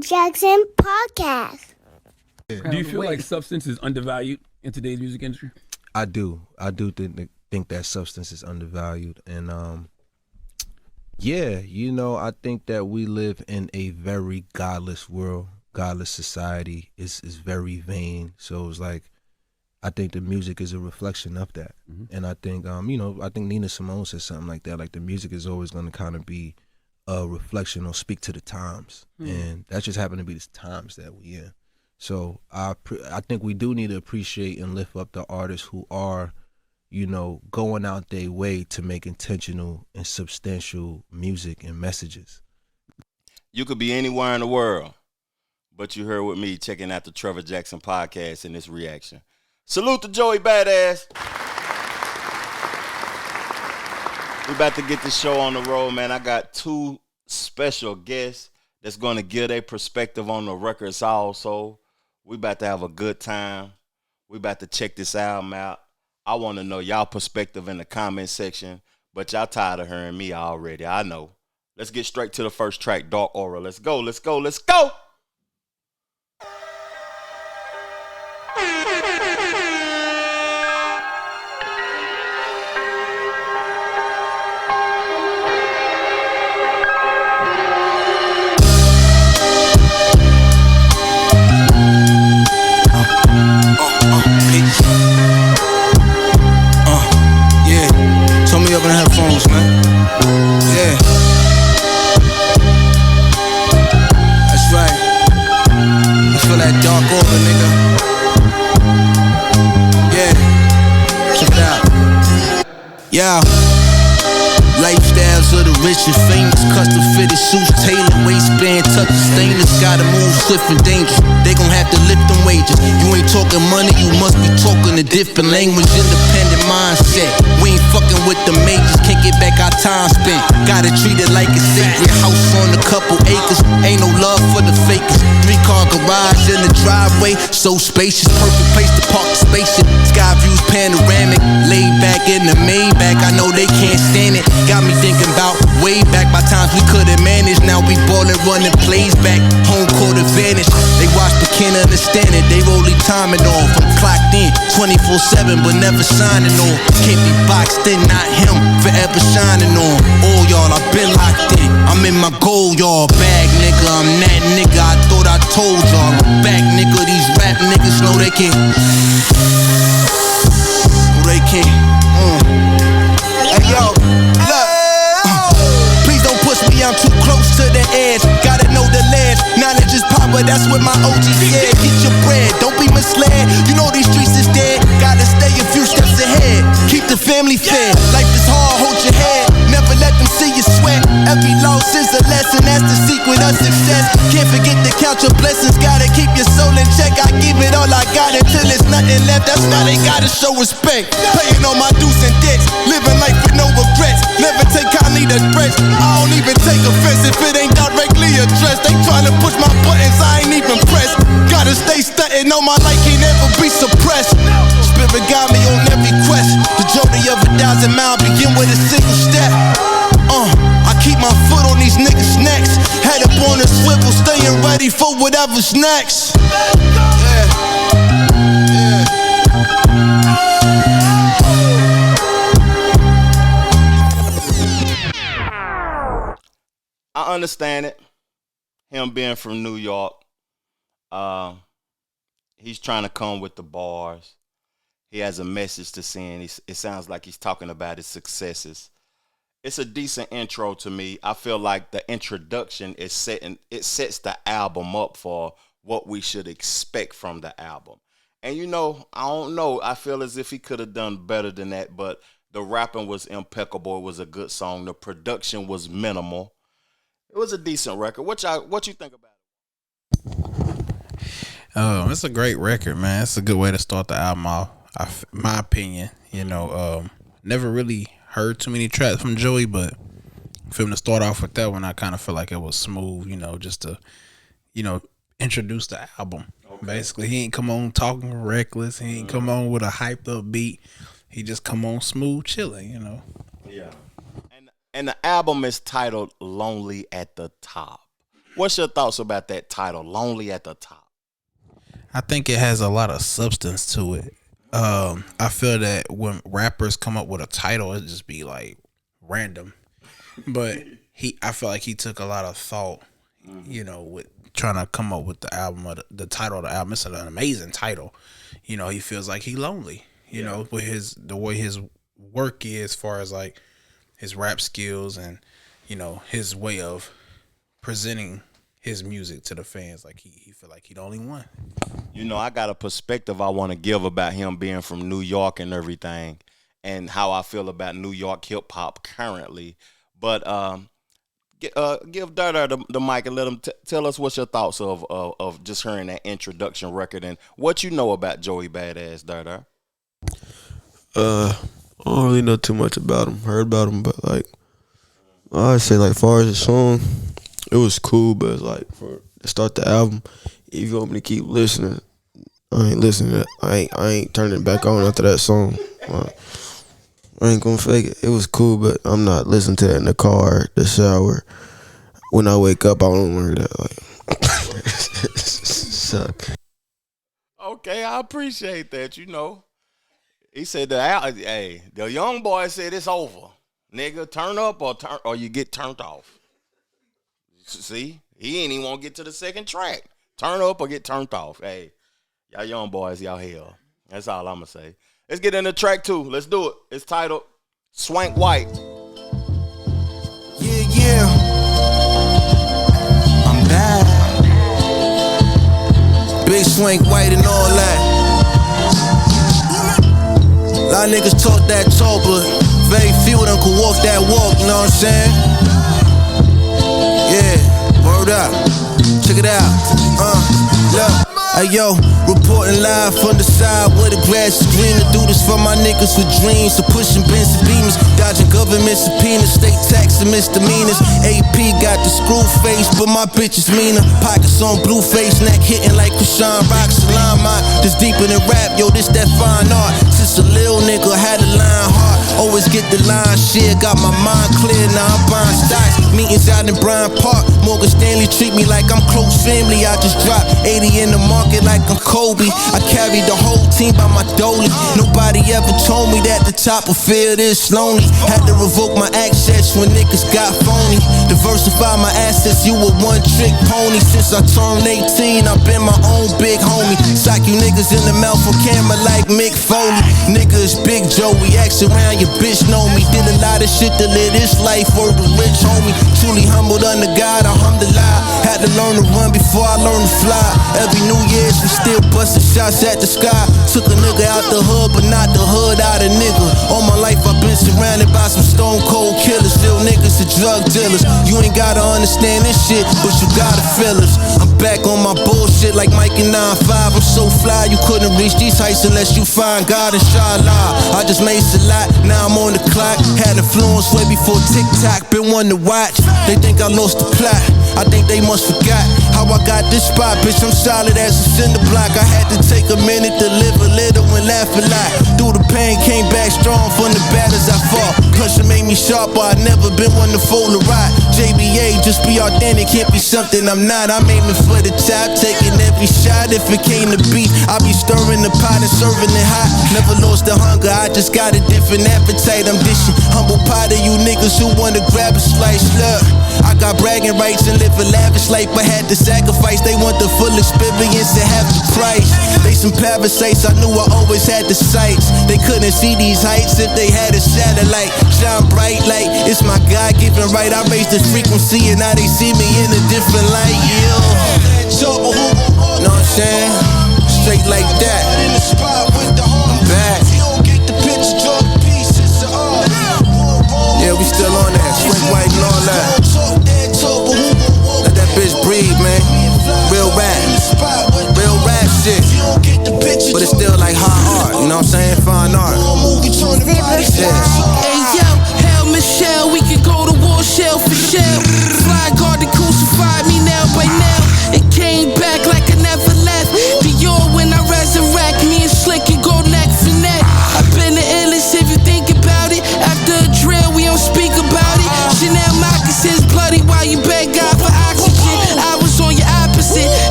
Jackson Podcast. Do you feel like substance is undervalued in today's music industry? I do think that substance is undervalued, and yeah, you know, I think that we live in a very godless world, godless society. Is very vain. So it's like, I think the music is a reflection of that, and I think you know, I think Nina Simone said something like that. Like, the music is always going to kind of be a reflection or speak to the times, and that just happened to be the times that we in. So I think we do need to appreciate and lift up the artists who are, you know, going out their way to make intentional and substantial music and messages. You could be anywhere in the world, but you heard with me checking out the Trevor Jackson Podcast and this reaction. Salute to Joey Badass. We about to get this show on the road, man. I got two special guests that's going to give their perspective on the records also. We about to have a good time. We about to check this album out. I want to know y'all perspective in the comment section, but y'all tired of hearing me already. I know. Let's get straight to the first track, Dark Aura. Let's go, let's go, let's go! Up in the headphones, man. Yeah. That's right. I feel that dark aura, nigga. Yeah. Check it out. Yeah. Lifestyles of the rich and famous, custom fitted suits, tailored waistband, touching stainless. Gotta move swift and dangerous. They gon' have to lift them wages. You ain't talking money, you must be talking a different language. Independent mindset. We ain't fucking with the majors. Can't get back our time spent. Gotta treat it like a sacred house on a couple acres. Ain't no love for the fakers. 3-car garage in the driveway, so spacious. Perfect place to park the spaceship. Sky views panoramic. Laid back in the Maybach. I know they can't stand it. Got me thinking about way back by times we couldn't manage. Now we ballin', running plays back, home court advantage. They watch but can't understand it. They rolling timing off. I'm clocked in 24/7 but never signing off. Can't be boxed in, not him, forever shining on. All y'all, I've been locked in. I'm in my gold yard bag, nigga. I'm that nigga. I thought I told y'all. I'm back, nigga. These rap niggas know they can't. They can't. Hey yo, look. Please don't push me, I'm too close to the edge. Gotta know the ledge. Knowledge is power, that's what my OG said. Get your bread, don't be misled. You know these streets is dead. Gotta stay a few steps ahead. Keep the family fed. Life is hard, hold your head. Never let them see you sweat. Every loss is a lesson, that's the secret of success. Can't forget to count your blessings. Gotta keep your soul in check. I give it all I got until there's nothing left. That's why they gotta show respect. Paying all my dues and debts. Living life with no regrets. Never take kindly to threats. I don't even take offense if it ain't directly addressed. They tryna push my buttons, I ain't even pressed. Gotta stay stuntin', know my life can't ever be suppressed. Spirit got me on every quest. The journey of 1,000 miles begin with a single step. I keep my foot on these niggas' necks. Head up on a swivel, staying ready for whatever's next. Yeah. I understand it. Him being from New York, he's trying to come with the bars. He has a message to send. It sounds like he's talking about his successes. It's a decent intro to me. I feel like the introduction is sets the album up for what we should expect from the album. And you know, I don't know. I feel as if he could have done better than that, but the rapping was impeccable. It was a good song. The production was minimal. It was a decent record. What you think about it? It's a great record, man. It's a good way to start the album off. my opinion, never really heard too many tracks from Joey, but for him to start off with that one, I kind of feel like it was smooth, just to, introduce the album. Okay. Basically, he ain't come on talking reckless. He ain't come on with a hyped up beat. He just come on smooth, chilling, Yeah. And the album is titled Lonely at the Top. What's your thoughts about that title, Lonely at the Top? I think it has a lot of substance to it. I feel that when rappers come up with a title, it just be like random. But I feel like he took a lot of thought, with trying to come up with the album, or the title of the album. It's an amazing title. He feels like he lonely, with the way his work is, as far as like his rap skills and, his way of presenting his music to the fans. Like he feel like he the only one. I got a perspective I want to give about him being from New York and everything, and how I feel about New York hip hop currently. But give Dada the mic and let him tell us what's your thoughts of just hearing that introduction record and what you know about Joey Badass, Dada. I don't really know too much about him. Heard about him, but like I'd say, like, far as the song, it was cool. But it's like to start the album, if you want me to keep listening, I ain't listening. I ain't turning it back on after that song. I ain't gonna fake it. It was cool, but I'm not listening to it in the car, the shower. When I wake up, I don't hear that. Like, suck. Okay, I appreciate that. He said the young boy said it's over. Nigga, turn up or you get turned off. See, he ain't even want to get to the second track. Turn up or get turned off. Hey, y'all young boys, y'all hell. That's all I'm gonna say. Let's get into track 2. Let's do it. It's titled Swank White. Yeah. I'm back. Big Swank White and all that. A lot of niggas talk that talk, but very few of them could walk that walk, you know what I'm saying? Yeah, word up. Check it out. Look. Hey yo, reporting live from the side where the grass is green. To do this for my niggas with dreams. So pushing Benz and Beamers, dodging government subpoenas, state tax and misdemeanors. AP got the screw face, but my bitch is meaner. Pockets on blue face, neck hitting like Krishan Rock. Salam out, this deeper than rap, yo, this that fine art. Since a little nigga had a line heart, always get the line shit. Got my mind clear, now I'm buying stocks. Meetings out in Bryant Park, Morgan Stanley treat me like I'm close family. I just dropped 80 in the market like I'm Kobe. I carried the whole team by my dolly. Nobody ever told me that the top would feel this lonely. Had to revoke my access when niggas got phony. Diversify my assets, you a one-trick pony. Since I turned 18, I've been my own big homie. Sock you niggas in the mouth on camera like Mick Foley. Niggas Big Joe, we ask around, your bitch know me. Did a lot of shit to live this life for the rich homie. Truly humbled under God, alhamdulillah. Had to learn to run before I learned to fly. Every New Year's we still busting shots at the sky. Took a nigga out the hood, but not the hood out of nigga. All my life I've been surrounded by some stone cold killers. Real niggas and drug dealers. You ain't gotta understand this shit, but you gotta feel us. I'm back on my bullshit like Mike and 9-5. I'm so fly, you couldn't reach these heights unless you find God, inshallah. I just made a lot, now I'm on the clock. Had influence way before TikTok, been one to watch. They think I lost the plot, I think they must forgot how I got this spot, bitch. I'm solid as a cinder block. I had to take a minute to live a little and laugh a lot. Through the pain, came back strong from the battles I fought. Cause it made me sharper, I never been one to fold a ride. JBA, just be authentic, can't be something I'm not. I'm aiming for the top, taking every shot. If it came to beef, I be stirring the pot and serving it hot. Never lost the hunger, I just got a different appetite. I'm dishing humble pie to you niggas who wanna grab a slice. Look, I got bragging rights and live a lavish life, but had to sacrifice. They want the full experience and half the price. They some parasites, I knew I always had the sights. They couldn't see these heights if they had a satellite. Shine bright like it's my God-given right. I raised the frequency and now they see me in a different light. Yeah, know what I'm saying? Straight like that. I'm back. Yeah, we still on that. Swank White and all that. Let that bitch breathe, man. Real rap shit. But it's still like hot art, you know what I'm saying?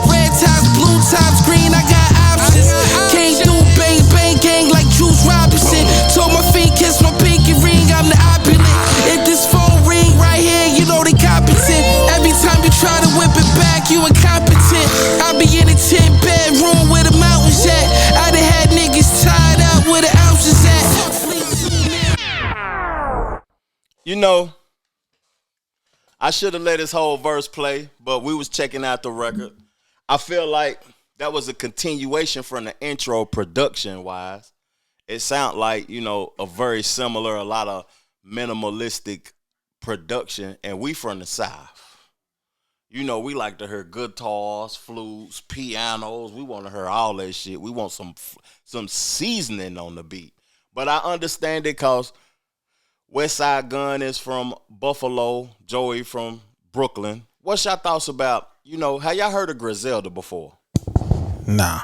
Red tops, blue tops, green, I got options. Came through, bang, bang, gang like Juice Robinson. Told my feet, kiss my pinky ring, I'm the opulent. If this phone ring right here, you know they competent. Every time you try to whip it back, you incompetent. I be in a 10-bedroom where the mountains at. I done had niggas tied up where the ounces at. You know, I should have let his whole verse play, but we was checking out the record. I feel like that was a continuation from the intro production-wise. It sounded like, you know, a very similar, a lot of minimalistic production, and we from the South. You know, we like to hear guitars, flutes, pianos. We want to hear all that shit. We want some seasoning on the beat. But I understand it because Westside Gunn is from Buffalo, Joey from Brooklyn. What's your thoughts about, you know, have y'all heard of Griselda before? Nah.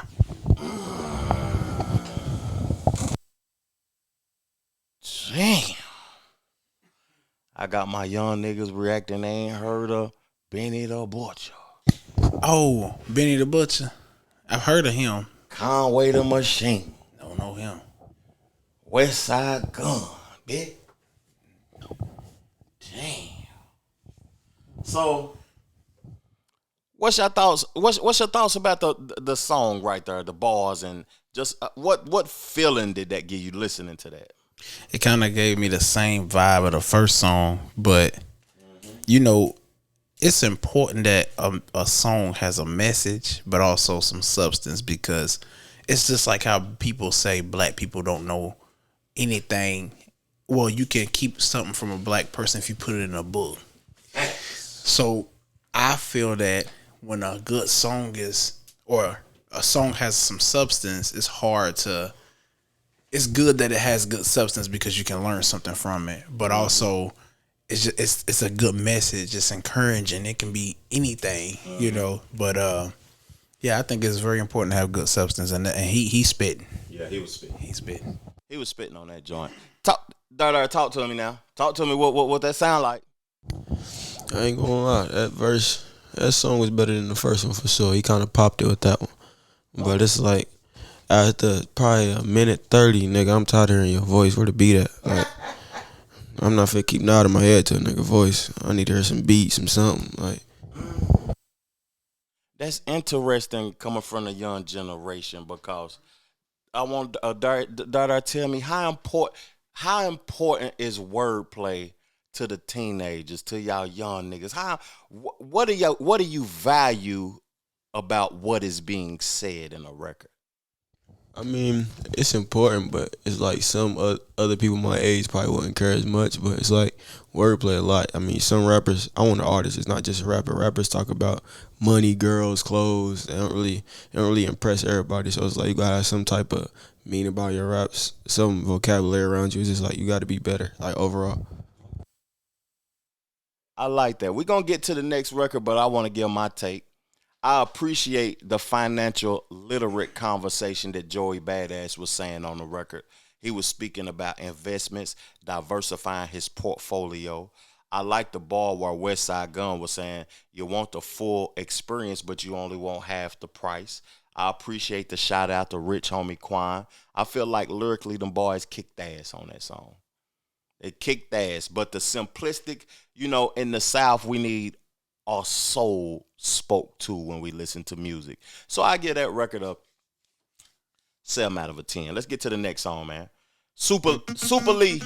Damn. I got my young niggas reacting. They ain't heard of Benny the Butcher. Oh, Benny the Butcher. I've heard of him. Conway the Machine. Don't know him. Westside Gunn, bitch. Damn. So, what's your thoughts? What's your thoughts about the song right there, the bars, and just what feeling did that give you listening to that? It kind of gave me the same vibe of the first song, but you know, it's important that a song has a message, but also some substance, because it's just like how people say black people don't know anything. Well, you can keep something from a black person if you put it in a book. So I feel that when a good song is, or a song has some substance, it's good that it has good substance because you can learn something from it. But also, it's a good message. It's encouraging. It can be anything, you know. But yeah, I think it's very important to have good substance. And he spitting. Yeah, he was spitting. He's spitting. He was spitting on that joint. Talk to me now. Talk to me. What that sound like? I ain't gonna lie, that song was better than the first one for sure. He kind of popped it with that one, but it's like after probably a minute 30, nigga, I'm tired of hearing your voice. Where the beat at? Like, I'm not finna keep nodding my head to a nigga voice. I need to hear some beats, some something. Like, that's interesting coming from the young generation, because I want Dada tell me how important is wordplay to the teenagers, to y'all young niggas? What do you value about what is being said in a record? I mean, it's important, but it's like some other people my age probably wouldn't care as much, but it's like wordplay a lot. I mean, some rappers, I want an artist, it's not just a rapper. Rappers talk about money, girls, clothes. They don't really impress everybody. So it's like you gotta have some type of meaning about your raps, some vocabulary around you. It's just like you gotta be better, like overall. I like that. We're gonna get to the next record, but I want to give my take. I appreciate the financial literate conversation that Joey Badass was saying on the record. He was speaking about investments, diversifying his portfolio. I like the bar where Westside Gunn was saying you want the full experience, but you only want half the price. I appreciate the shout out to Rich Homie Quan. I feel like lyrically them boys kicked ass on that song. It kicked ass, but the simplistic, you know, in the South we need our soul spoke to when we listen to music. So I give that record a 7 out of a 10. Let's get to the next song, man. Super Lee.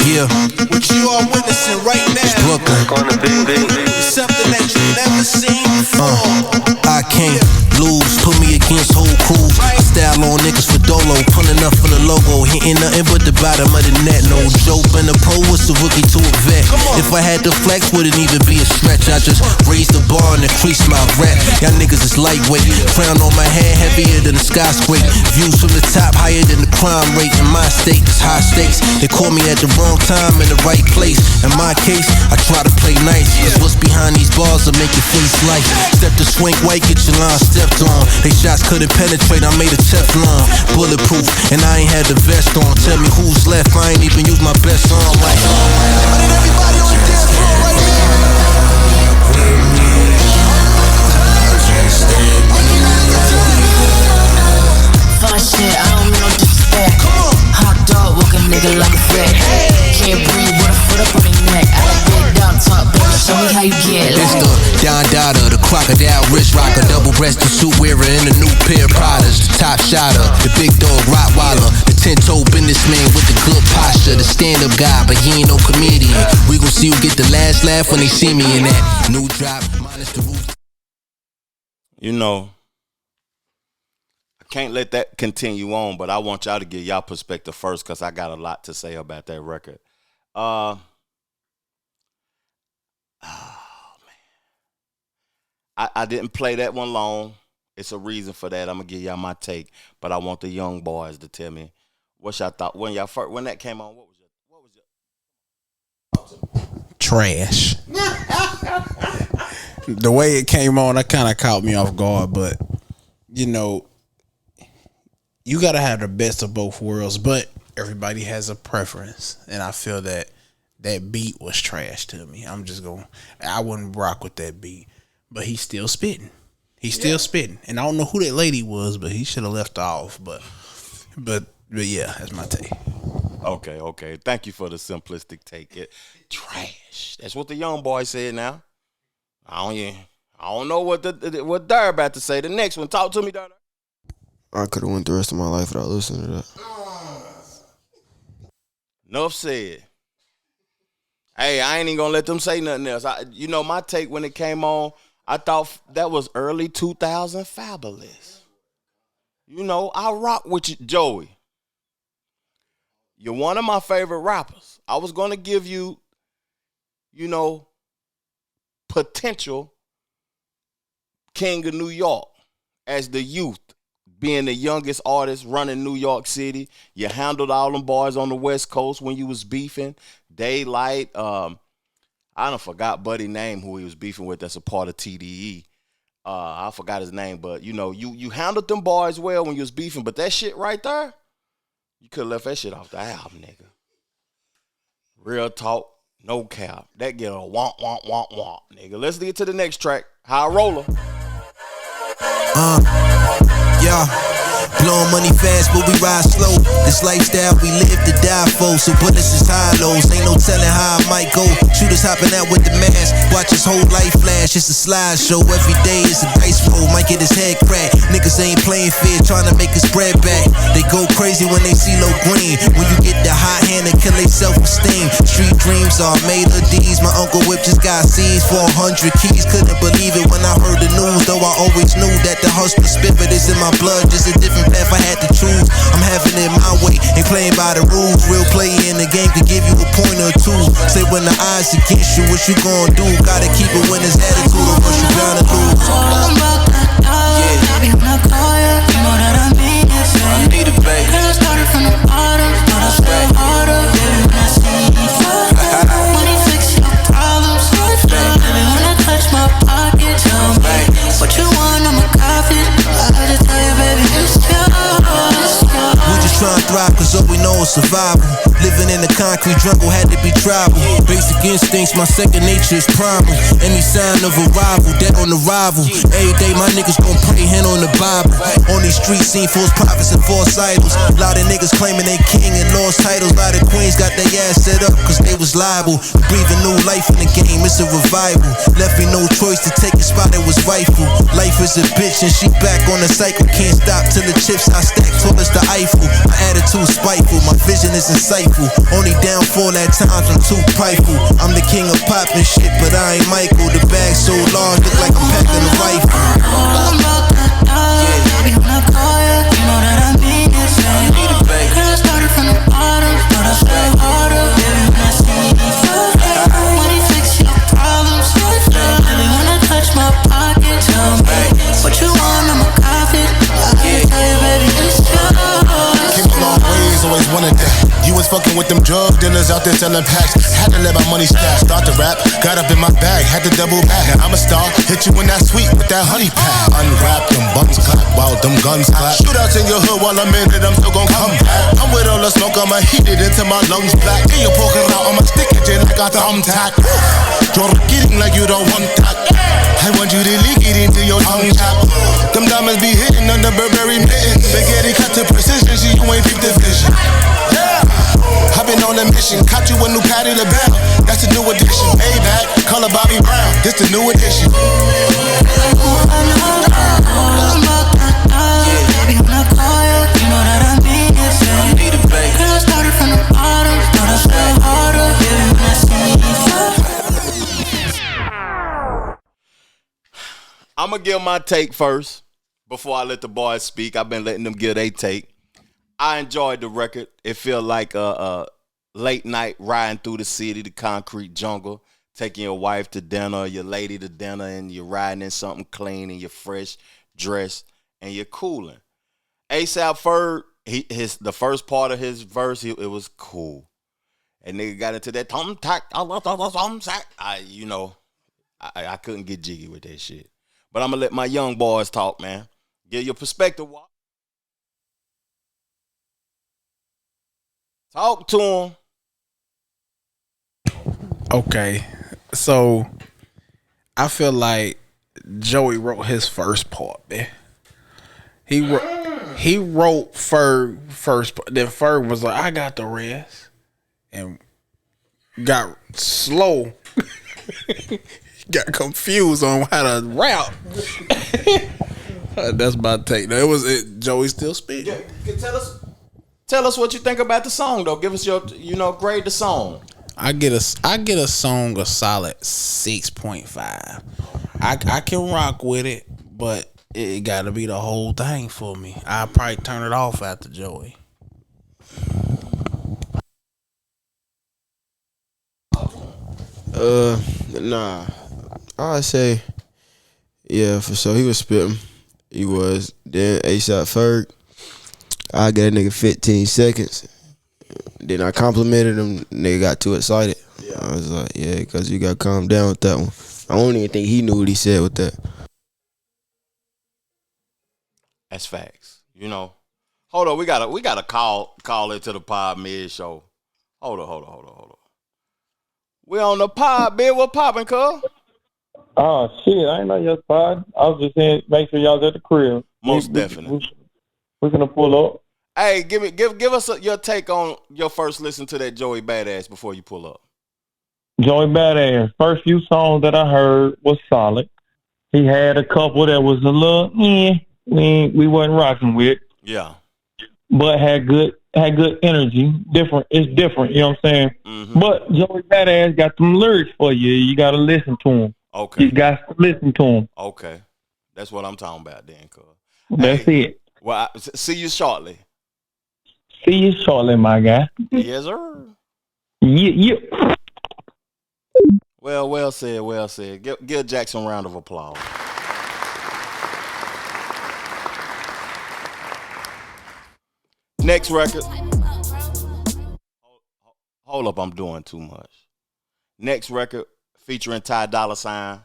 Yeah, what you are witnessing right now, Brooklyn. Something that you never seen before. I can't lose, put me against whole crew. Style on niggas for Dolla, pulling up for the logo, hitting nothing but the bottom of the net. No joke, and the pro was the rookie to a vet. If I had to flex, wouldn't even be a stretch. I just raised the bar and increased my rep. Y'all niggas is lightweight, crown on my head heavier than a skyscraper. Views from the top higher than the crime rate. In my state, it's high stakes. They call me at the wrong time in the right place. In my case, I try to play nice, cause what's behind these bars will make your face light. Step to Swank White, get your line stepped on. They shots couldn't penetrate, I made a Teflon. Bulletproof, and I ain't had the vest on. Tell me who's left, I ain't even used my best on. Like, I need everybody on the dance floor right now. nigga like a vet. Can't breathe with a foot up on your neck. I like big down top, baby, show me how you get it. It's the Don Dada, the crocodile wrist rocker, double-breasted suit wearer in a new pair of Pradas. The top shotter, the big dog Rottweiler, the 10-toe businessman with the good posture, the stand-up guy, but he ain't no comedian. We gon' see who get the last laugh when they see me in that new drop, minus the roof. You know, I can't let that continue on, but I want y'all to get y'all perspective first because I got a lot to say about that record. Oh, man. I didn't play that one long. It's a reason for that. I'm going to give y'all my take, but I want the young boys to tell me what y'all thought. When that came on, what was your trash. The way it came on, that kind of caught me off guard, but you know, you gotta have the best of both worlds, but everybody has a preference, and I feel that beat was trash to me. I wouldn't rock with that beat, but he's still spitting. He's still spitting, and I don't know who that lady was, but he should have left off. But yeah, that's my take. Okay. Thank you for the simplistic take. It trash. That's what the young boy said. Now, I don't know what Dar about to say. The next one, talk to me, Dar. I could have went the rest of my life without listening to that. Enough said. Hey, I ain't even gonna let them say nothing else. My take when it came on, I thought that was early 2000 Fabulous. I rock with you, Joey. You're one of my favorite rappers. I was going to give you, potential King of New York as the youth, being the youngest artist running New York City. You handled all them boys on the West Coast when you was beefing. Daylight, I done forgot Buddy's name who he was beefing with that's a part of TDE. I forgot his name, but, you handled them boys well when you was beefing, but that shit right there, you could have left that shit off the album, nigga. Real talk, no cap. That get a womp, womp, womp, womp, nigga. Let's get to the next track. High Roller. Yeah. Blowing money fast, but we ride slow. This lifestyle we live to die for. So bullets is high lows. Ain't no telling how I might go. Shooters hopping out with the mask. Watch his whole life flash. It's a slideshow. Every day is a dice roll. Might get his head cracked. Niggas ain't playing fair, trying to make his bread back. They go crazy when they see low green. When you get the hot hand and kill their self-esteem. Street dreams are made of these. My Uncle Whip just got seized for 100 keys. Couldn't believe it when I heard the news. Though I always knew that the hustler spirit is in my blood. Just a different path I had to choose. I'm having it my way, ain't playing by the rules. Real player in the game can give you a point or two. Say when the odds against you, what you gonna do? Gotta keep a winner's attitude or what you gonna lose. Baby, when I call you, you know that I mean it. I need a baby. Girl, I started from the bottom, but I stay harder. Baby, when I see you fall down, money fix your problems. Baby, when I touch my pocket, tell me what you want, I'm a copy. I just tell you, baby, it's yours. We just tryna thrive cause all we know is survival. Living in the concrete jungle had to be tribal. Basic instincts, my second nature is primal. Any sign of arrival, dead on arrival. Every day my niggas gon' pray hand on the Bible. On these streets seen false prophets and false idols. Lot of niggas claiming they king and lost titles. Lot of queens got their ass set up cause they was liable. Breathing new life in the game, it's a revival. Left me no choice to take a spot that was rightful. Life is a bitch and she back on the cycle. Can't stop till the chips I stack tall as the Eiffel. My attitude spiteful, my vision is insightful. Only downfall at times I'm too prideful. I'm the king of poppin' shit, but I ain't Michael. The bag so large, look like I'm packing a rifle. Baby, when I call you, you know that I mean it. I need a baby. Girl, I started from the bottom, but I stay harder. Baby, when I see you fall down, money fix your problems. Baby, when I touch my pocket, tell me what you want, I'm a copy. I can tell you, baby, it's yours. Came a long ways, always wanted that. You was fucking with them drug dealers out there selling packs. Had to let my money stash. Start to rap, got up in my bag, had to double back. Now I'm a star, hit you in that sweet with that honey pack. Unwrap them buns clap while them guns clap. Shootouts in your hood while I'm in it, I'm still gon' come back. I'm with all the smoke, I'ma heat it into my lungs black. Get your poker out, I'ma stick it in like a thumbtack. You're getting like you don't want that. I want you to leak it into your tongue tap. Them diamonds be hitting under Burberry mitten. Spaghetti cut to precision, so you ain't peep the vision. Yeah, I edition. Caught you a new Patty LaBelle. That's the new edition. Maybach, color Bobby Brown. This the new edition. I'm gonna give my take first before I let the boys speak. I've been letting them give their take. I enjoyed the record. It felt like a late night riding through the city, the concrete jungle, taking your wife to dinner, your lady to dinner, and you're riding in something clean and you're fresh dressed and you're cooling. ASAP Ferg, the first part of his verse, it was cool. And nigga got into that tom tack, I couldn't get jiggy with that shit. But I'm gonna let my young boys talk, man. Give your perspective. Talk to him. Okay, so I feel like Joey wrote his first part, man. He wrote Ferg first, then Ferg was like, I got the rest, and got slow. Got confused on how to rap. That's my take. Joey still speaking. Yeah, tell us what you think about the song, though. Give us your, grade the song. I get a song a solid 6.5. I can rock with it, but it got to be the whole thing for me. I'll probably turn it off after Joey. Nah. I say, yeah, for sure. He was spitting. He was. Then ASAP Ferg, I gave that nigga 15 seconds. Then I complimented him. Nigga got too excited. Yeah. I was like, yeah, because you got to calm down with that one. I don't even think he knew what he said with that. That's facts. Hold on. We gotta call into the pod mid show. Hold on. We on the pod, man. What poppin', cuz? Oh, shit. I ain't know your pod. I was just saying, make sure y'all's at the crib. Most definitely. We're going to pull up. Hey, give us your take on your first listen to that Joey Badass before you pull up. Joey Badass. First few songs that I heard was solid. He had a couple that was a little, we wasn't rocking with. Yeah. But had good energy. Different. It's different, you know what I'm saying? Mm-hmm. But Joey Badass got some lyrics for you. You got to listen to him. Okay. You got to listen to him. Okay. That's what I'm talking about then, cuz. That's it. Well, see you shortly. See you shortly, my guy. Yes, sir. Yeah. Well said. Give Jackson a round of applause. Next record. Hold up, I'm doing too much. Next record featuring Dolla $ign,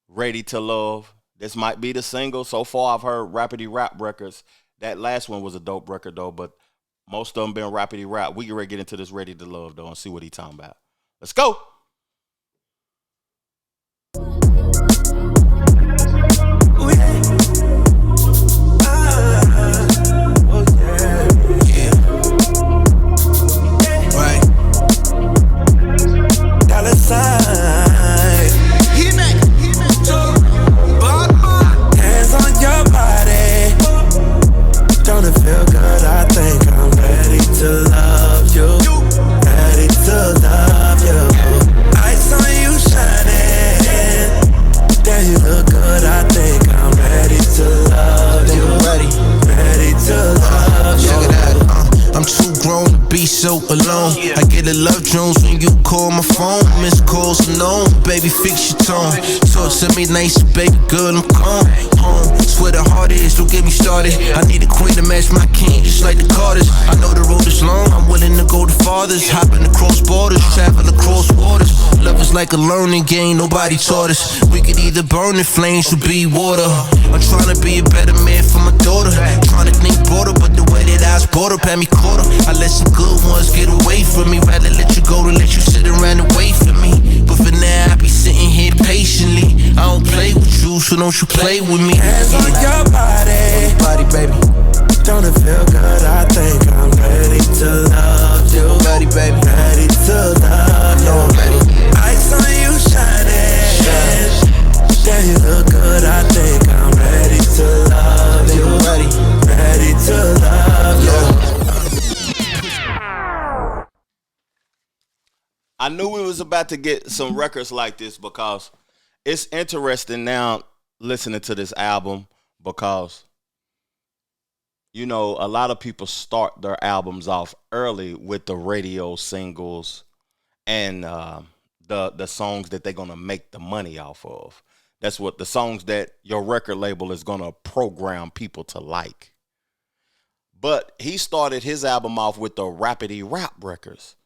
Ready to Love. This might be the single. So far, I've heard Rapsody rap records. That last one was a dope record, though, but most of them been Rapsody rap. We can ready to get into this Ready to Love, though, and see what he talking about. Let's go. Hands on your body. Don't it feel good? I think I'm ready to love you. Ready to love you. Ice on you shining. Damn, you look good. I think I'm ready to love you. Ready to love you. Check it out. I'm too grown to be so alone. I get a love Jones when you call my phone. Miss calls unknown, baby, fix your tone. Talk to me nice, baby girl, I'm calm. Home, it's where the heart is, don't get me started. I need a queen to match my king, just like the Carters. I know the road is long, I'm willing to go the farthest. Hopping across borders, traveling across waters. Love is like a learning game, nobody taught us. We could either burn in flames or be water. I'm trying to be a better man for my daughter. Trying to think broader, but the way that I was brought up had me quarter. I let some good ones get away from me. Rather let you go than let you sit around and wait for me. But for now, I be sitting here patiently. I don't play with you, so don't you play with me. Hands on your body, baby. Don't it feel good? I think I'm ready to love you. Ready, baby. knew we was about to get some records like this because it's interesting now listening to this album because, you know, a lot of people start their albums off early with the radio singles and the songs that they're going to make the money off of. That's what the songs that your record label is going to program people to like. But he started his album off with the Rapsody rap records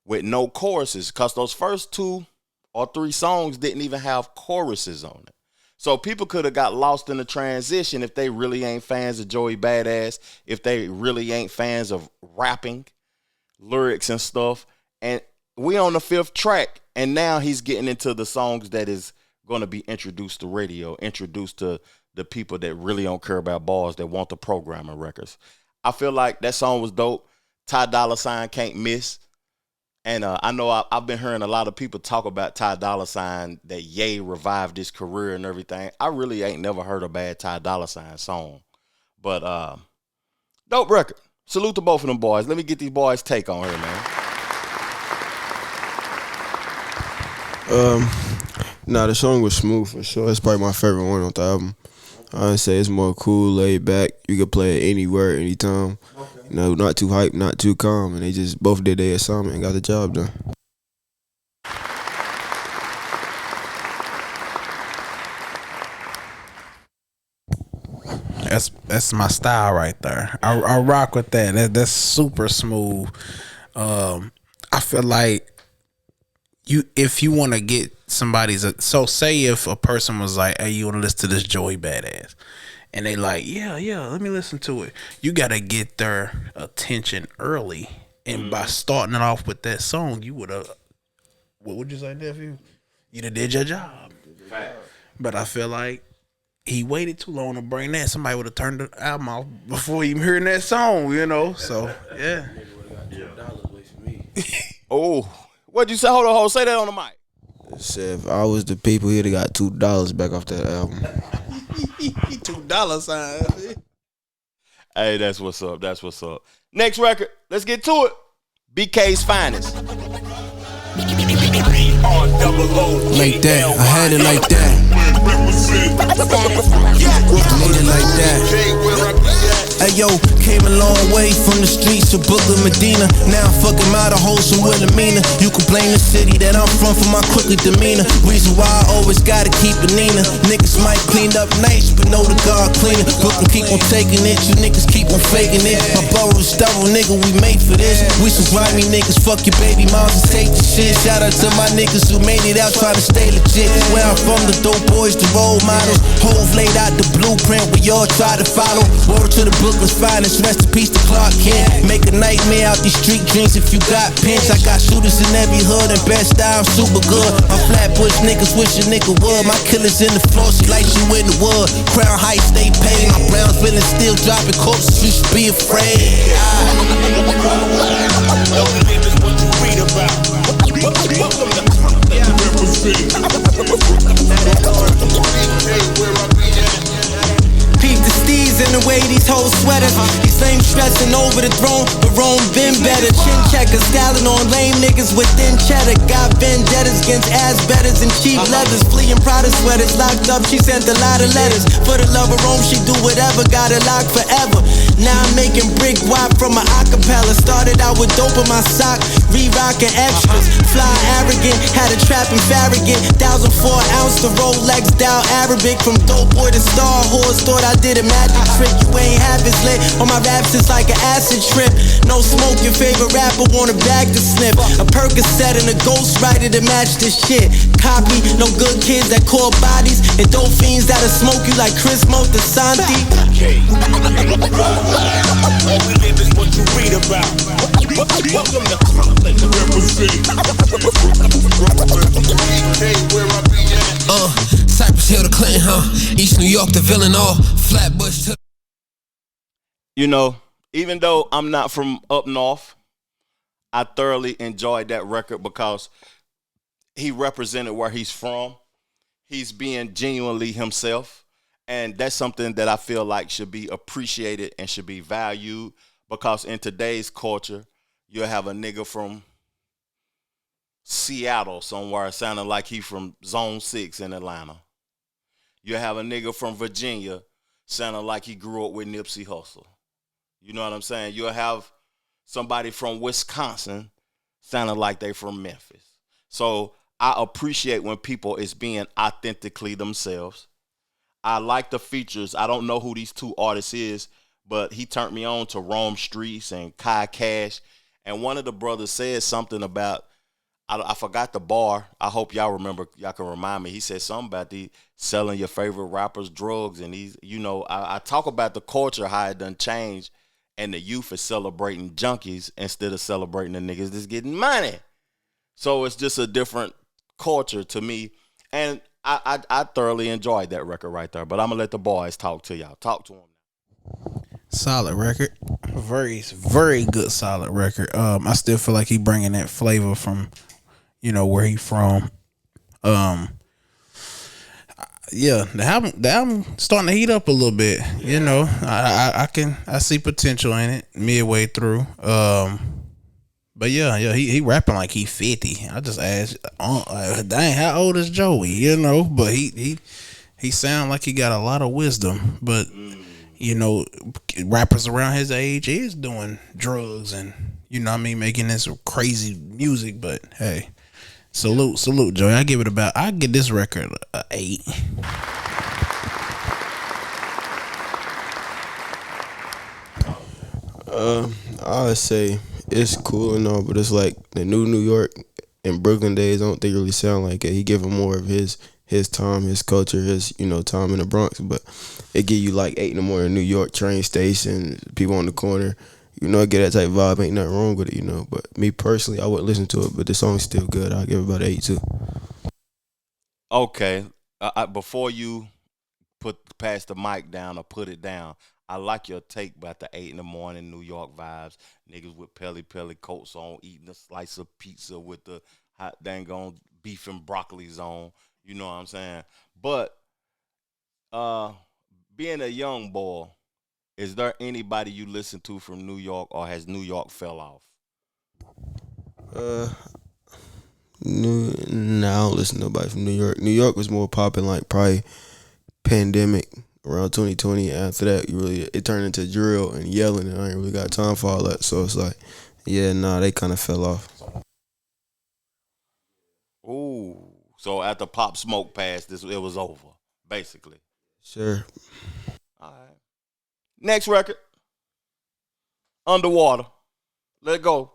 with no choruses because those first 2 or 3 songs didn't even have choruses on it. So people could have got lost in the transition if they really ain't fans of Joey Badass, if they really ain't fans of rapping, lyrics and stuff. And we on the 5th track, and now he's getting into the songs that is going to be introduced to radio, introduced to the people that really don't care about bars, that want the programming records. I feel like that song was dope. Ty Dolla $ign Can't Miss. And I know I've been hearing a lot of people talk about Ty Dolla $ign, that Ye revived his career and everything. I really ain't never heard a bad Ty Dolla $ign song. But dope record. Salute to both of them boys. Let me get these boys' take on here, man. Nah, the song was smooth for sure. It's probably my favorite one on the album. I'd say it's more cool, laid back. You can play it anywhere, anytime. Okay. You know, not too hype, not too calm. And they just both did their assignment and got the job done. That's my style right there. I rock with that. That's super smooth. I feel like if you want to get somebody's, so say if a person was like, hey, you want to listen to this Joey Badass, and they like, yeah, let me listen to it. You got to get their attention early, and by starting it off with that song, you would have, what would you say, nephew? You'd have did your job. But I feel like he waited too long to bring that. Somebody would have turned the album off before even hearing that song, you know. So yeah. Oh, what'd you say? Hold on, say that on the mic. Said if I was the people, he'd have got $2 back off that album. $2. Hey, that's what's up. That's what's up. Next record, let's get to it. BK's Finest. Like that, I had it like that. Made it like that. Hey yo, came a long way from the streets of Brooklyn, Medina. Now I'm fucking out of wholesome Wilhelmina. You can blame the city that I'm from for my crooked demeanor. Reason why I always gotta keep it Nina. Niggas might clean up nice, but know the God cleaner. Brooklyn keep on taking it, you niggas keep on faking it. My borough's double, nigga, we made for this. We some grimy niggas, fuck your baby moms and take the shit. Shout out to my niggas who made it out trying to stay legit. Where I'm from, the dope boys, the role models. Hove laid out the blueprint we all try to follow. Word to the Brooklyn's finest, rest in peace to Clark Kent. Make a nightmare out these street drinks if you got pins. I got shooters in every hood and best style, super good. My Flatbush niggas wish a nigga would. My killers in the floor, she like you in the wood. Crown Heights, they pay. My Brownsville still dropping corpses, you should be afraid. Peep the steez in the way these hoes sweaters. These lame stressing over the throne, but Rome been better. Chin checkers, styling on lame niggas with thin cheddar. Got vendettas against ass betters and cheap leathers. Fleeing Prada sweaters, locked up, she sent a lot of letters. For the love of Rome, she do whatever, got it locked forever. Now I'm making brick wop from my acapella. Started out with dope in my sock, re-rocking extras. Fly arrogant, had a trapping Farragut. 1,004 ounce to Rolex, dial Arabic. From dope boy to star horse, thought I did a magic trick. You ain't have it lit on my raps, it's like an acid trip. No smoke, your favorite rapper want a bag to snip. A Percocet and a ghostwriter to match this shit. Copy, no good kids that call bodies, and dope fiends that'll smoke you like Chris Montesanti. All we live is what you read about. Welcome to Compton, Cypress Hill to Clinton, East New York to Villain, all Flatbush to. You know, even though I'm not from up north, I thoroughly enjoyed that record because he represented where he's from. He's being genuinely himself. And that's something that I feel like should be appreciated and should be valued, because in today's culture, you'll have a nigga from Seattle somewhere sounding like he from Zone 6 in Atlanta. You have a nigga from Virginia sounding like he grew up with Nipsey Hussle. You know what I'm saying? You'll have somebody from Wisconsin sounding like they from Memphis. So I appreciate when people is being authentically themselves. I like the features. I don't know who these two artists is, but he turned me on to Rome Streets and Kai Cash. And one of the brothers said something about, I forgot the bar. I hope y'all remember. Y'all can remind me. He said something about the selling your favorite rappers drugs. And he's, you know, I talk about the culture, how it done changed. And the youth is celebrating junkies instead of celebrating the niggas that's getting money. So it's just a different culture to me. And I thoroughly enjoyed that record right there. But I'm going to let the boys talk to y'all. Talk to them. Solid record. Very, very good solid record. I still feel like he bringing that flavor from, you know, where he from. Yeah, the album starting to heat up a little bit. You know, I see potential in it midway through. But yeah, he rapping like he 50. I just asked, dang, how old is Joey? You know, but he sound like he got a lot of wisdom. But you know, rappers around his age is doing drugs and, you know what I mean, making this crazy music. But hey, salute, Joey. I give this record a 8. I would say it's cool and all, but it's like the New York and Brooklyn days. I don't think really sound like it. He give him more of his time, his culture, his, you know, time in the Bronx. But it give you like 8 in the morning, New York train station, people on the corner. You know, I get that type of vibe. Ain't nothing wrong with it, you know. But me personally, I wouldn't listen to it. But the song's still good. I'll give it about 8 too. Okay. Before you pass the mic down or put it down, I like your take about the 8 in the morning New York vibes. Niggas with pelly coats on, eating a slice of pizza with the hot dang on beef and broccoli's on. You know what I'm saying? But being a young boy, is there anybody you listen to from New York, or has New York fell off? Nah, I don't listen to nobody from New York. New York was more popping like probably pandemic around 2020. After that, it turned into drill and yelling, and I ain't really got time for all that. So it's like, yeah, nah, they kind of fell off. Ooh, so after Pop Smoke passed, it was over, basically. Sure. All right. Next record, Underwater. Let it go.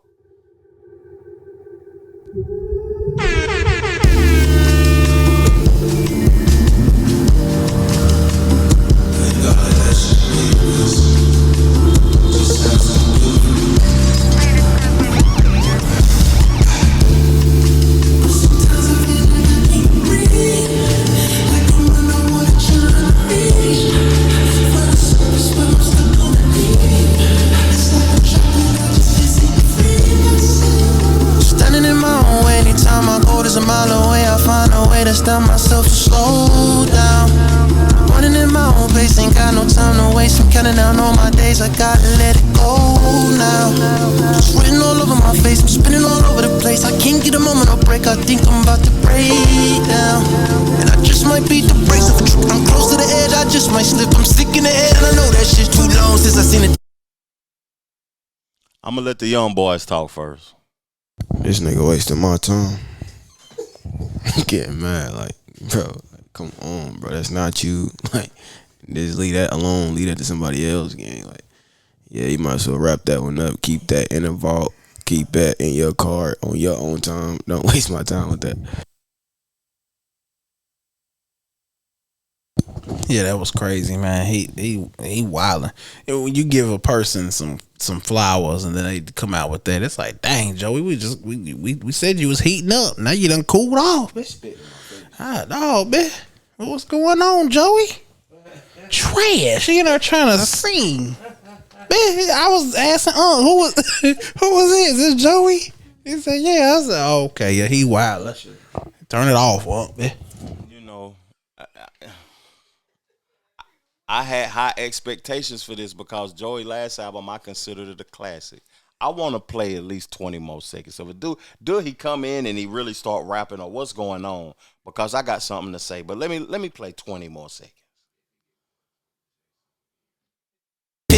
Stop myself to slow down. Running in my own pace, ain't got no time to waste. I'm counting down all my days, I gotta let it go now. It's written all over my face, I'm spinning all over the place. I can't get a moment of break, I think I'm about to break down. And I just might beat the brakes of a truck. I'm close to the edge, I just might slip. I'm sick in the head, and I know that shit's too long since I seen it. I'm gonna let the young boys talk first. This nigga wasting my time. Getting mad, like, bro, like, come on, bro, that's not you. Like, just leave that alone, leave that to somebody else. Gang. Like, yeah, you might as well wrap that one up, keep that in a vault, keep that in your car on your own time. Don't waste my time with that. Yeah, that was crazy, man. He wildin'. And when you give a person some flowers and then they come out with that, it's like, dang, Joey, we said you was heating up. Now you done cooled off. Dog, man. What's going on, Joey? Trash. You know, trying to sing. Man, I was asking, who was this? Is this Joey? He said, yeah. I said, oh, okay, yeah, he wild. Turn it off, man. You know, I had high expectations for this because Joey last album, I considered it a classic. I want to play at least 20 more seconds. So do he come in and he really start rapping or what's going on? Because I got something to say. But let me play 20 more seconds.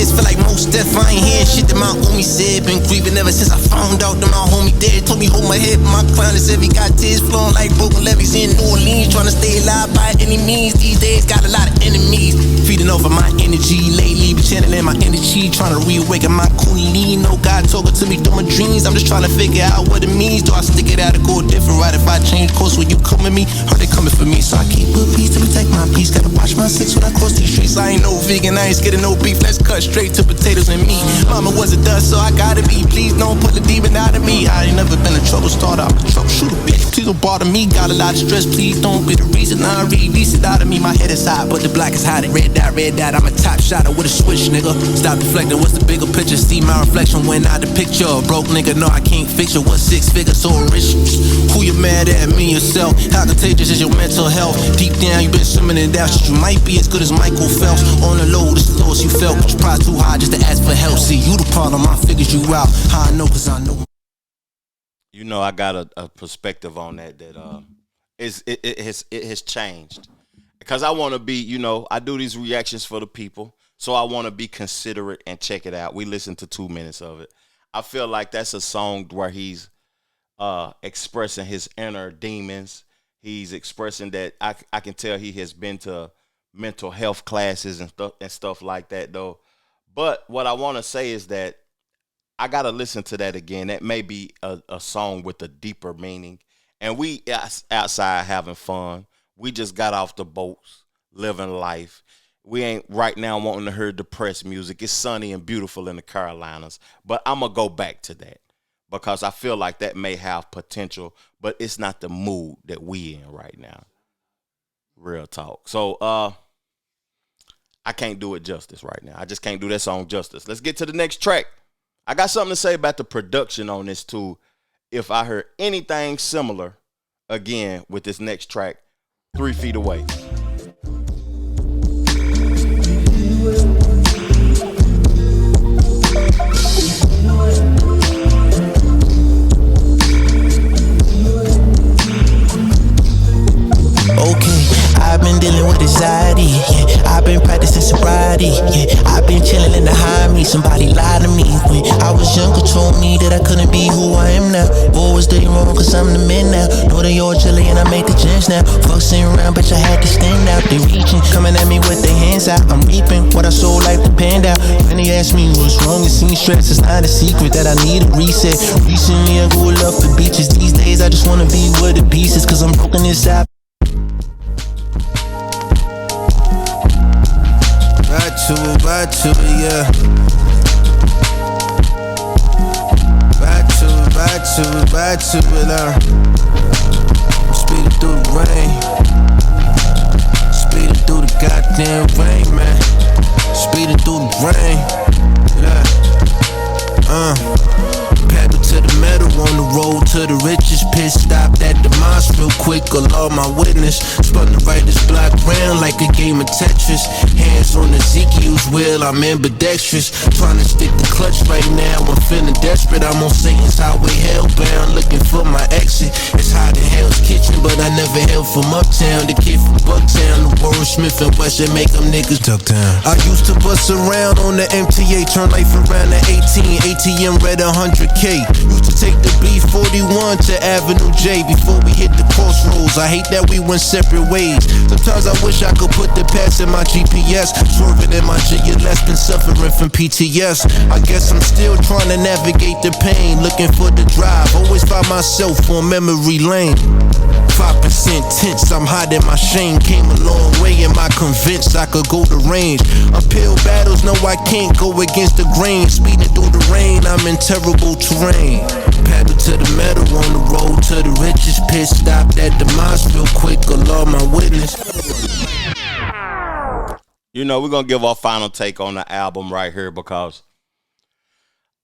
Feel like most death, I ain't hearing shit that my homie said. Been grieving ever since I found out that my homie dead. Told me hold my head, but my crown is heavy. Got tears flowing like broken levees in New Orleans. Trying to stay alive by any means. These days got a lot of enemies. Feeding off of my energy lately, but channeling my energy. Trying to reawaken my kundalini. No God talking to me through my dreams. I'm just trying to figure out what it means. Do I stick it out or go different right if I change course when you come with me? Heard they coming for me, so I keep a peace to protect my peace. Gotta watch my six when I cross these streets. I ain't no vegan, I ain't scared of no beef. Let's cut straight to potatoes and meat. Mama wasn't done, so I gotta be. Please don't put the demon out of me. I ain't never been a trouble starter, I'm a troubleshooter, bitch. Please don't bother me. Got a lot of stress, please don't be the reason I release it out of me. My head is hot, but the black is hiding. Red dot, I'm a top shotter with a switch, nigga. Stop deflecting, what's the bigger picture? See my reflection when out the picture. A broke nigga, no, I can't fix it. What's 6 figures so rich? Who you mad at, me yourself? How contagious is your mental health? Deep down, you been swimming in doubt. Shit, you might be as good as Michael Phelps. On the low, this is the lowest you felt, but you probably too high just to ask for help. See, you the problem, I figured you out. How I know, cause I know. You know, I got a perspective on that it has changed. Because I want to be, you know, I do these reactions for the people, so I want to be considerate and check it out. We listened to 2 minutes of it. I feel like that's a song where he's expressing his inner demons. He's expressing that I can tell he has been to mental health classes and stuff like that, though. But what I want to say is that I got to listen to that again. That may be a song with a deeper meaning. And we outside having fun. We just got off the boats, living life. We ain't right now wanting to hear depressed music. It's sunny and beautiful in the Carolinas. But I'm going to go back to that because I feel like that may have potential, but it's not the mood that we in right now. Real talk. So, I can't do it justice right now. I just can't do that song justice. Let's get to the next track. I got something to say about the production on this too. If I heard anything similar again with this next track, 3 Feet Away. I've been dealing with anxiety, yeah. I've been practicing sobriety, yeah. I've been chilling in the high me. Somebody lied to me when I was younger, told me that I couldn't be who I am now. Boy, was they wrong, cause I'm the man now. Know they all jelly and I make the chance now. Fuck sitting around, bitch, I had to stand out. They reaching, coming at me with their hands out. I'm reaping what I sold like the panda out. When they ask me what's wrong, it seems stress. It's not a secret that I need a reset. Recently, I go love for beaches. These days, I just wanna be with the pieces, cause I'm broken inside. Back to it, yeah. Back to it, I'm speeding through the rain. Speeding through the goddamn rain, man. Speeding through the rain, yeah. Pedal to the metal on the road to the riches. Pit stopped at the mosque real quick, allow my witness. Spun the writer's block round like a game of Tetris. Hands on Ezekiel's wheel, I'm ambidextrous. Trying to stick the clutch right now, I'm feeling desperate. I'm on Satan's highway, hellbound, looking for my exit. It's hot in Hell's Kitchen, but I never hail from Uptown. The kid from Bucktown, the Warren Smith and Western make them niggas duck down. I used to bust around on the MTA, turn life around at 18. ATM read 100K. Used to take the B41 to Avenue J before we hit the crossroads. I hate that we went separate ways. Sometimes I wish I could put the pass in my GPS. Swerving in my GLS, been suffering from PTS. I guess I'm still trying to navigate the pain. Looking for the drive, always find myself on memory lane. 5% tense, I'm hiding my shame. Came a long way, am I convinced I could go the range? Uphill battles, no I can't go against the grain. Speeding through the rain, I'm in terrible terrain. Pedal to the metal on the road to the riches. Pit stopped at the mosque real quick, allow my witness. You know, we're gonna give our final take on the album right here because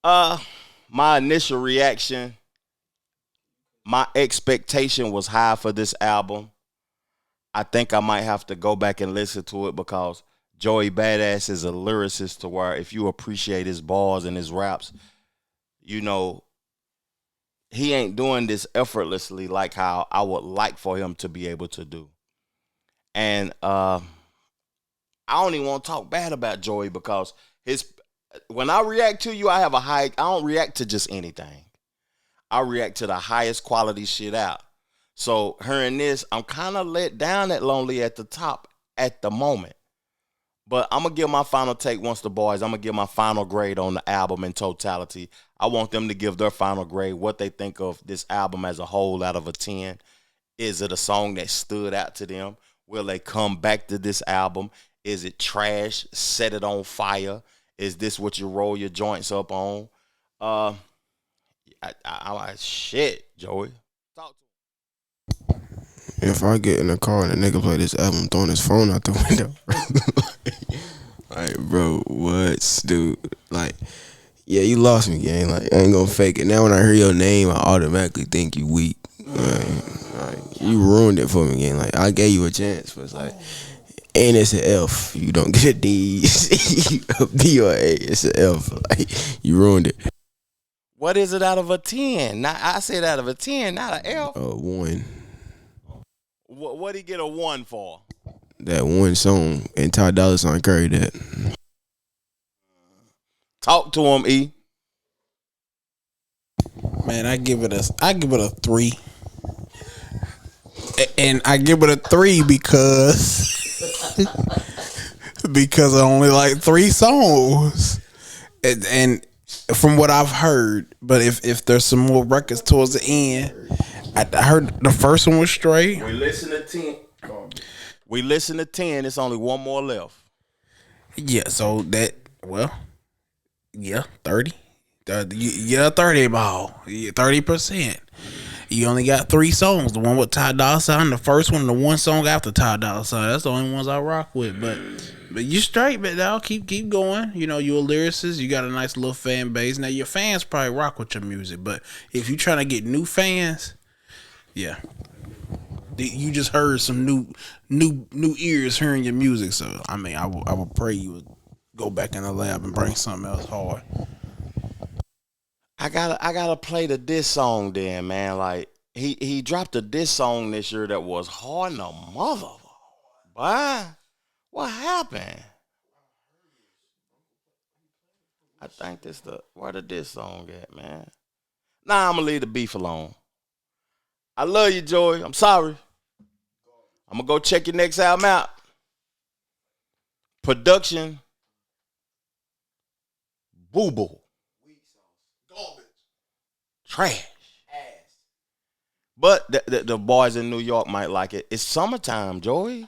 my initial reaction, my expectation was high for this album. I think I might have to go back and listen to it because Joey Badass is a lyricist to where if you appreciate his bars and his raps, you know, he ain't doing this effortlessly like how I would like for him to be able to do. And I don't even want to talk bad about Joey because when I react to you, I don't react to just anything. I react to the highest quality shit out. So hearing this, I'm kind of let down at Lonely at the top at the moment. But I'm going to give my final take once the boys, I'm going to give my final grade on the album in totality. I want them to give their final grade, what they think of this album as a whole out of a 10. Is it a song that stood out to them? Will they come back to this album? Is it trash? Set it on fire? Is this what you roll your joints up on? Shit, Joey. Talk to him. If I get in the car and a nigga play this album, throwing his phone out the window. Like, bro, what, dude? Like, yeah, you lost me, gang. Like, I ain't gonna fake it. Now when I hear your name, I automatically think you weak. Like, you ruined it for me, gang. Like, I gave you a chance, but it's like, and it's an F. You don't get a D, a B or A. It's an F. Like, you ruined it. What is it out of a 10? Now, I said out of a 10, not an F. 1. What'd he get a 1 for? That one song, and Ty Dolla $ign carried that. Talk to him, E. Man, I give it a 3. And I give it a 3 because I only like 3 songs. And from what I've heard, but if there's some more records towards the end, I heard the first one was straight. We listen to 10. It's only one more left. Yeah, so that, well, yeah, 30. Yeah, 30 ball. Yeah, 30%. You only got 3 songs. The one with Ty Dolla $ign, the first one, the one song after Ty Dolla $ign. That's the only ones I rock with. But you straight, but dog, keep going. You know, you're a lyricist. You got a nice little fan base. Now your fans probably rock with your music, but if you trying to get new fans, yeah, you just heard some new ears hearing your music. So I mean, I would pray you would go back in the lab and bring something else hard. I gotta play the diss song then, man. Like he dropped a diss song this year that was hard in the mother. Boy, what happened? I think where the diss song at, man. Nah, I'm gonna leave the beef alone. I love you, Joey. I'm sorry. I'm gonna go check your next album out. Production, boo boo. Trash. Ass. But the boys in New York might like it. It's summertime, Joey.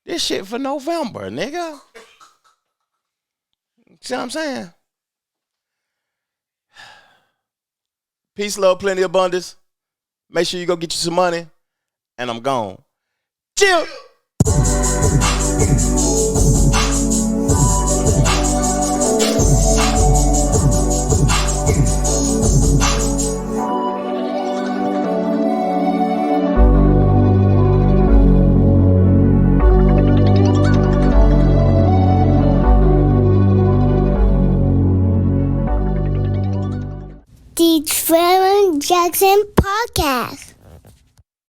This shit for November, nigga. See what I'm saying? Peace, love, plenty, abundance. Make sure you go get you some money. And I'm gone. Chill. The Trevor Jackson Podcast.